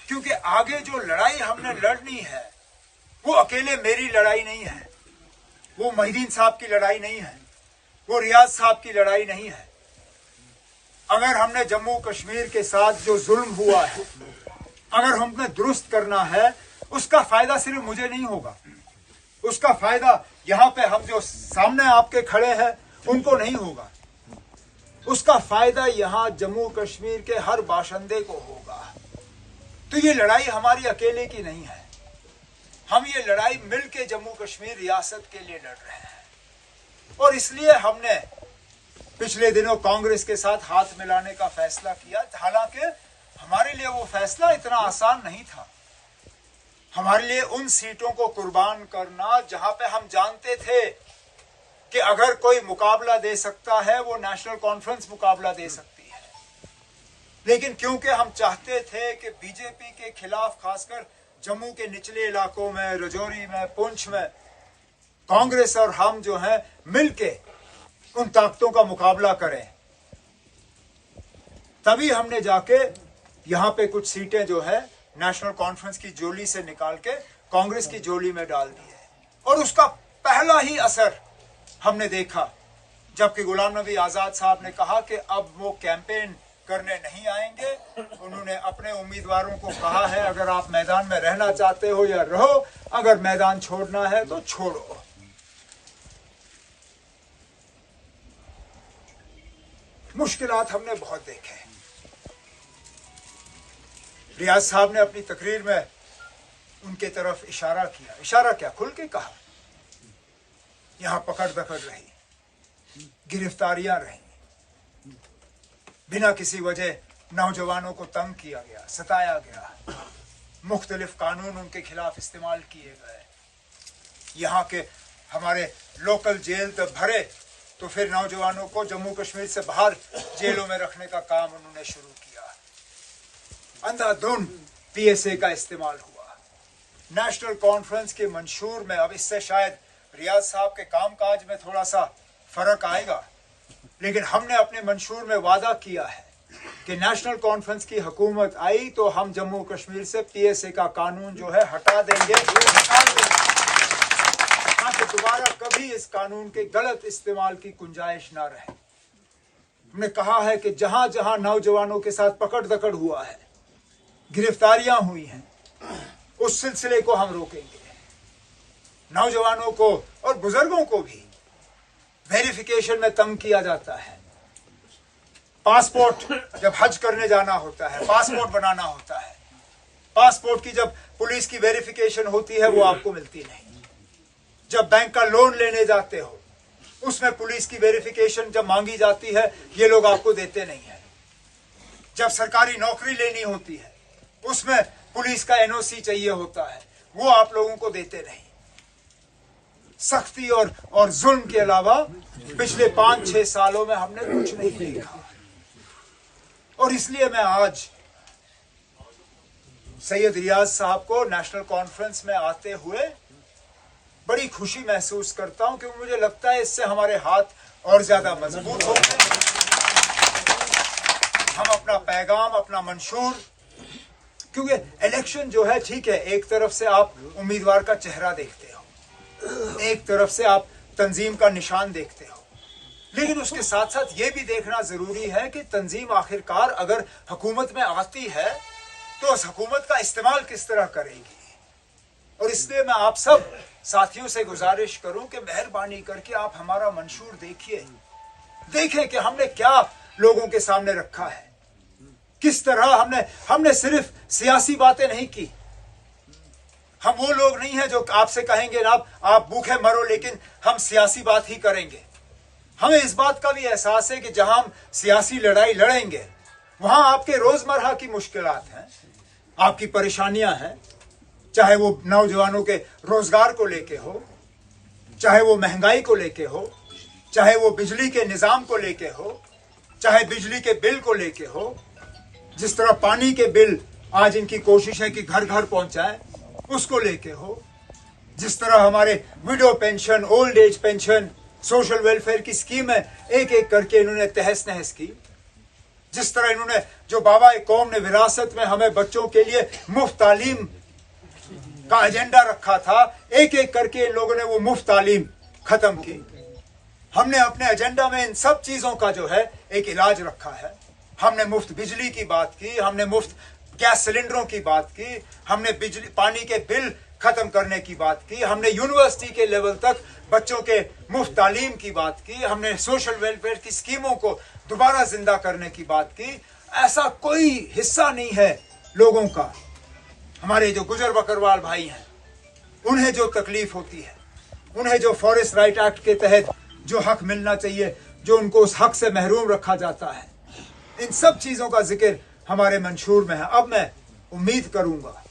क्योंकि आगे जो लड़ाई हमने लड़नी है वो अकेले मेरी लड़ाई नहीं है, वो मोहिदीन साहब की लड़ाई नहीं है, वो रियाज साहब की लड़ाई नहीं है। अगर हमने जम्मू कश्मीर के साथ जो जुल्म हुआ है अगर हमने दुरुस्त करना है, उसका फायदा सिर्फ मुझे नहीं होगा, उसका फायदा यहाँ पे हम जो सामने आपके खड़े हैं उनको नहीं होगा, उसका फायदा यहाँ जम्मू कश्मीर के हर बाशिंदे को होगा। तो ये लड़ाई हमारी अकेले की नहीं है, हम ये लड़ाई मिलके जम्मू कश्मीर रियासत के लिए लड़ रहे हैं। और इसलिए हमने पिछले दिनों कांग्रेस के साथ हाथ मिलाने का फैसला किया। हालांकि हमारे लिए वो फैसला इतना आसान नहीं था। हमारे लिए उन सीटों को कुर्बान करना जहां पे हम जानते थे कि अगर कोई मुकाबला दे सकता है वो नेशनल कॉन्फ्रेंस मुकाबला दे सकती है, लेकिन क्योंकि हम चाहते थे कि बीजेपी के खिलाफ खासकर जम्मू के निचले इलाकों में, रजौरी में, पुंछ में कांग्रेस और हम जो है मिलके उन ताकतों का मुकाबला करें, तभी हमने जाके यहां पे कुछ सीटें जो है नेशनल कॉन्फ्रेंस की झोली से निकाल के कांग्रेस की झोली में डाल दी है। और उसका पहला ही असर हमने देखा जबकि गुलाम नबी आजाद साहब ने कहा कि अब वो कैंपेन करने नहीं आएंगे। उन्होंने अपने उम्मीदवारों को कहा है अगर आप मैदान में रहना चाहते हो या रहो, अगर मैदान छोड़ना है तो छोड़ो। मुश्किलात हमने बहुत देखे। रियाज साहब ने अपनी तकरीर में उनके तरफ इशारा किया, इशारा क्या, खुल के कहा। यहां पकड़ दकड़ रही, गिरफ्तारियां रही, बिना किसी वजह नौजवानों को तंग किया गया, सताया गया, मुख्तलिफ कानून उनके खिलाफ इस्तेमाल किए गए। यहाँ के हमारे लोकल जेल तक भरे तो फिर नौजवानों को जम्मू कश्मीर से बाहर जेलों में रखने का काम उन्होंने शुरू किया। अंधाधुंध पीएसए का इस्तेमाल हुआ। नेशनल कॉन्फ्रेंस के मंशूर में, अब इससे शायद रियाज साहब के कामकाज में थोड़ा सा फर्क आएगा, लेकिन हमने अपने मंशूर में वादा किया है कि नेशनल कॉन्फ्रेंस की हुकूमत आई तो हम जम्मू कश्मीर से पीएसए का कानून जो है हटा देंगे, ताकि दोबारा कभी इस कानून के गलत इस्तेमाल की गुंजाइश ना रहे। हमने कहा है कि जहां जहां नौजवानों के साथ पकड़ दकड़ हुआ है, गिरफ्तारियां हुई हैं, उस सिलसिले को हम रोकेंगे। नौजवानों को और बुजुर्गों को भी वेरिफिकेशन में तंग किया जाता है। पासपोर्ट जब हज करने जाना होता है, पासपोर्ट बनाना होता है, पासपोर्ट की जब पुलिस की वेरिफिकेशन होती है वो आपको मिलती नहीं। जब बैंक का लोन लेने जाते हो उसमें पुलिस की वेरिफिकेशन जब मांगी जाती है ये लोग आपको देते नहीं है। जब सरकारी नौकरी लेनी होती है उसमें पुलिस का एनओसी चाहिए होता है, वो आप लोगों को देते नहीं। सख्ती और जुल्म के अलावा पिछले 5-6 सालों में हमने कुछ नहीं देखा। और इसलिए मैं आज सैयद रियाज साहब को नेशनल कॉन्फ्रेंस में आते हुए बड़ी खुशी महसूस करता हूं, क्योंकि मुझे लगता है इससे हमारे हाथ और ज्यादा मजबूत होंगे। हम अपना पैगाम, अपना मंशूर, क्योंकि इलेक्शन जो है ठीक है, एक तरफ से आप उम्मीदवार का चेहरा देखते हो, एक तरफ से आप तंजीम का निशान देखते हो, लेकिन उसके साथ साथ ये भी देखना जरूरी है कि तंजीम आखिरकार अगर हुकूमत में आती है तो उस हुकूमत का इस्तेमाल किस तरह करेगी। और इसलिए मैं आप सब साथियों से गुजारिश करूं कि मेहरबानी करके आप हमारा मंशूर देखिए, देखें कि हमने क्या लोगों के सामने रखा है, किस तरह हमने सिर्फ सियासी बातें नहीं की। हम वो लोग नहीं हैं जो आपसे कहेंगे ना आप भूखे मरो, लेकिन हम सियासी बात ही करेंगे। हमें इस बात का भी एहसास है कि जहां हम सियासी लड़ाई लड़ेंगे वहां आपके रोजमर्रा की मुश्किलात हैं, आपकी परेशानियां हैं, चाहे वो नौजवानों के रोजगार को लेके हो, चाहे वो महंगाई को लेके हो, चाहे वो बिजली के निजाम को लेके हो, चाहे बिजली के बिल को लेके हो। जिस तरह पानी के बिल आज इनकी कोशिश है कि घर घर पहुंचाए, उसको लेके हो। जिस तरह हमारे window pension, old age pension, social welfare की स्कीम है, एक एक करके इन्होंने तहस नहस की। जिस तरह इन्होंने जो बाबा कौम ने विरासत में हमें बच्चों के लिए मुफ्त तालीम का एजेंडा रखा था, एक एक करके इन लोगों ने वो मुफ्त तालीम खत्म की। हमने अपने एजेंडा में इन सब चीजों का जो है एक इलाज रखा है। हमने मुफ्त बिजली की बात की, हमने मुफ्त गैस सिलेंडरों की बात की, हमने बिजली पानी के बिल खत्म करने की बात की, हमने यूनिवर्सिटी के लेवल तक बच्चों के मुफ्त तालीम की बात की, हमने सोशल वेलफेयर की स्कीमों को दोबारा जिंदा करने की बात की। ऐसा कोई हिस्सा नहीं है लोगों का, हमारे जो गुजर बकरवाल भाई हैं, उन्हें जो तकलीफ होती है, उन्हें जो फॉरेस्ट राइट एक्ट के तहत जो हक मिलना चाहिए, जो उनको उस हक से महरूम रखा जाता है, इन सब चीजों का जिक्र हमारे मंशूर में है। अब मैं उम्मीद करूंगा